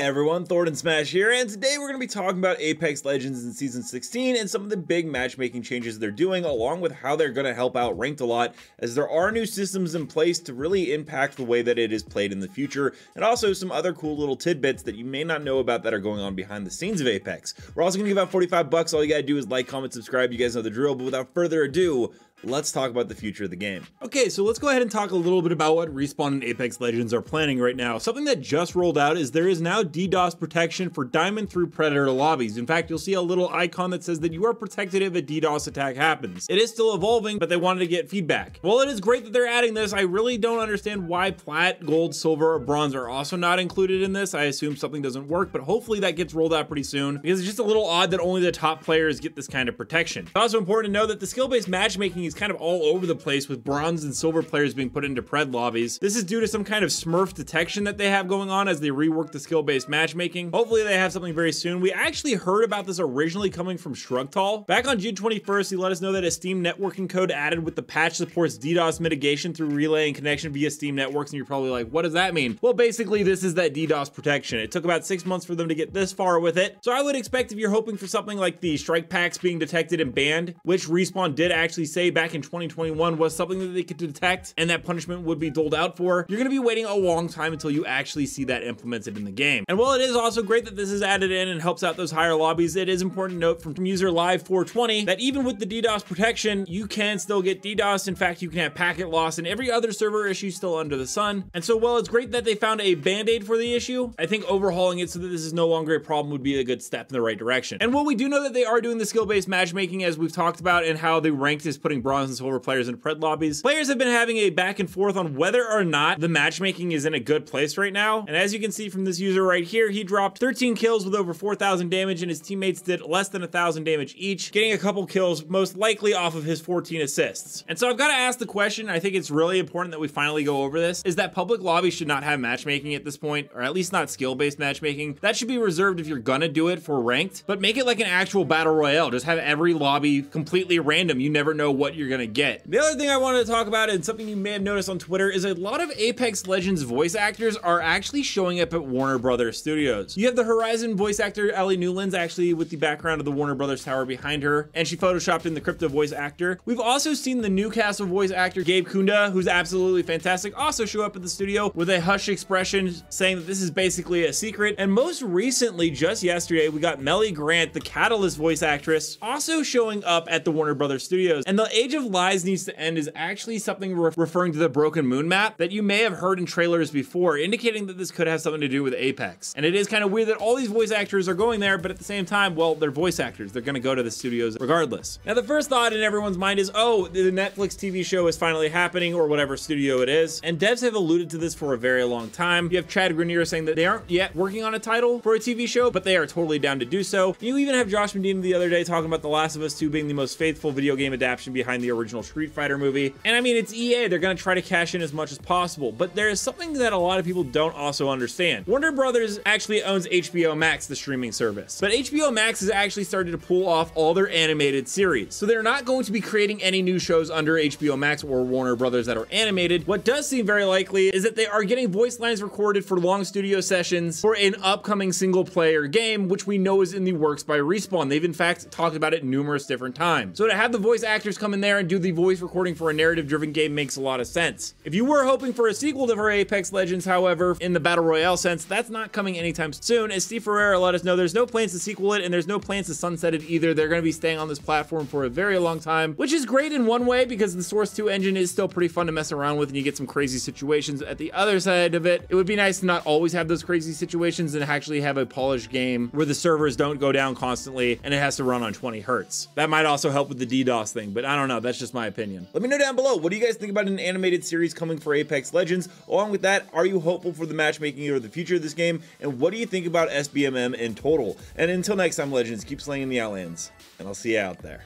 everyone, Thordan Smash here, and today we're going to be talking about Apex Legends in Season 16 and some of the big matchmaking changes they're doing, along with how they're going to help out Ranked a lot, as there are new systems in place to really impact the way that it is played in the future, and also some other cool little tidbits that you may not know about that are going on behind the scenes of Apex. We're also going to give out 45 bucks. All you gotta do is like, comment, subscribe. You guys know the drill, but without further ado, let's talk about the future of the game. Okay, so let's go ahead and talk a little bit about what Respawn and Apex Legends are planning right now. Something that just rolled out is there is now DDoS protection for Diamond through Predator lobbies. In fact, you'll see a little icon that says that you are protected if a DDoS attack happens. It is still evolving, but they wanted to get feedback. While it is great that they're adding this, I really don't understand why Plat, Gold, Silver, or Bronze are also not included in this. I assume something doesn't work, but hopefully that gets rolled out pretty soon, because it's just a little odd that only the top players get this kind of protection. It's also important to know that the skill-based matchmaking is kind of all over the place, with Bronze and Silver players being put into Pred lobbies. This is due to some kind of Smurf detection that they have going on as they rework the skill-based matchmaking. Hopefully they have something very soon. We actually heard about this originally coming from Shrugtal. Back on June 21st, he let us know that a Steam networking code added with the patch supports DDoS mitigation through relay and connection via Steam networks, and you're probably like, what does that mean? Well, basically this is that DDoS protection. It took about 6 months for them to get this far with it. So I would expect if you're hoping for something like the strike packs being detected and banned, which Respawn did actually say back in 2021 was something that they could detect and that punishment would be doled out for, you're going to be waiting a long time until you actually see that implemented in the game. And while it is also great that this is added in and helps out those higher lobbies, it is important to note from user live 420 that even with the DDoS protection, you can still get DDoS. In fact, you can have packet loss and every other server issue still under the sun. And so while it's great that they found a band-aid for the issue, I think overhauling it so that this is no longer a problem would be a good step in the right direction. And while we do know that they are doing the skill-based matchmaking as we've talked about, and how the Ranked is putting Bronze and Silver players into Pred lobbies, players have been having a back and forth on whether or not the matchmaking is in a good place right now. And as you can see from this user right here, he dropped 13 kills with over 4,000 damage, and his teammates did less than 1,000 damage each, getting a couple kills most likely off of his 14 assists. And so I've got to ask the question, I think it's really important that we finally go over this, is that public lobbies should not have matchmaking at this point, or at least not skill-based matchmaking. That should be reserved if you're gonna do it for Ranked, but make it like an actual battle royale. Just have every lobby completely random. You never know what you're gonna get. The other thing I wanted to talk about, and something you may have noticed on Twitter, is a lot of Apex Legends voice actors are actually showing up at Warner Brothers Studios. You have the Horizon voice actor Ellie Newlands, actually with the background of the Warner Brothers tower behind her, and she photoshopped in the Crypto voice actor. We've also seen the Newcastle voice actor Gabe Kunda, who's absolutely fantastic, also show up at the studio with a hushed expression saying that this is basically a secret. And most recently, just yesterday, we got Melly Grant, the Catalyst voice actress, also showing up at the Warner Brothers Studios. And the Age of Lies Needs to End is actually something referring to the Broken Moon map that you may have heard in trailers before, indicating that this could have something to do with Apex. And it is kind of weird that all these voice actors are going there, but at the same time, well, they're voice actors. They're gonna go to the studios regardless. Now, the first thought in everyone's mind is, oh, the Netflix TV show is finally happening, or whatever studio it is. And devs have alluded to this for a very long time. You have Chad Grenier saying that they aren't yet working on a title for a TV show, but they are totally down to do so. You even have Josh Medina the other day talking about The Last of Us 2 being the most faithful video game adaptation behind the original Street Fighter movie. And I mean, it's EA, they're gonna try to cash in as much as possible, but there is something that a lot of people don't also understand. Warner Brothers actually owns HBO Max, the streaming service, but HBO Max has actually started to pull off all their animated series. So they're not going to be creating any new shows under HBO Max or Warner Brothers that are animated. What does seem very likely is that they are getting voice lines recorded for long studio sessions for an upcoming single player game, which we know is in the works by Respawn. They've in fact talked about it numerous different times. So to have the voice actors come in there and do the voice recording for a narrative driven game makes a lot of sense. If you were hoping for a sequel to her Apex Legends, however, in the Battle Royale sense, that's not coming anytime soon, as Steve Ferreira let us know there's no plans to sequel it, and there's no plans to sunset it either. They're going to be staying on this platform for a very long time, which is great in one way because the Source 2 engine is still pretty fun to mess around with and you get some crazy situations. At the other side of it, it would be nice to not always have those crazy situations and actually have a polished game where the servers don't go down constantly and it has to run on 20 hertz. That might also help with the DDoS thing, but I don't know, that's just my opinion. Let me know down below, what do you guys think about an animated series coming for Apex Legends? Along with that, are you hopeful for the matchmaking or the future of this game? And what do you think about SBMM in total? And until next time, Legends, keep slaying the Outlands, and I'll see you out there.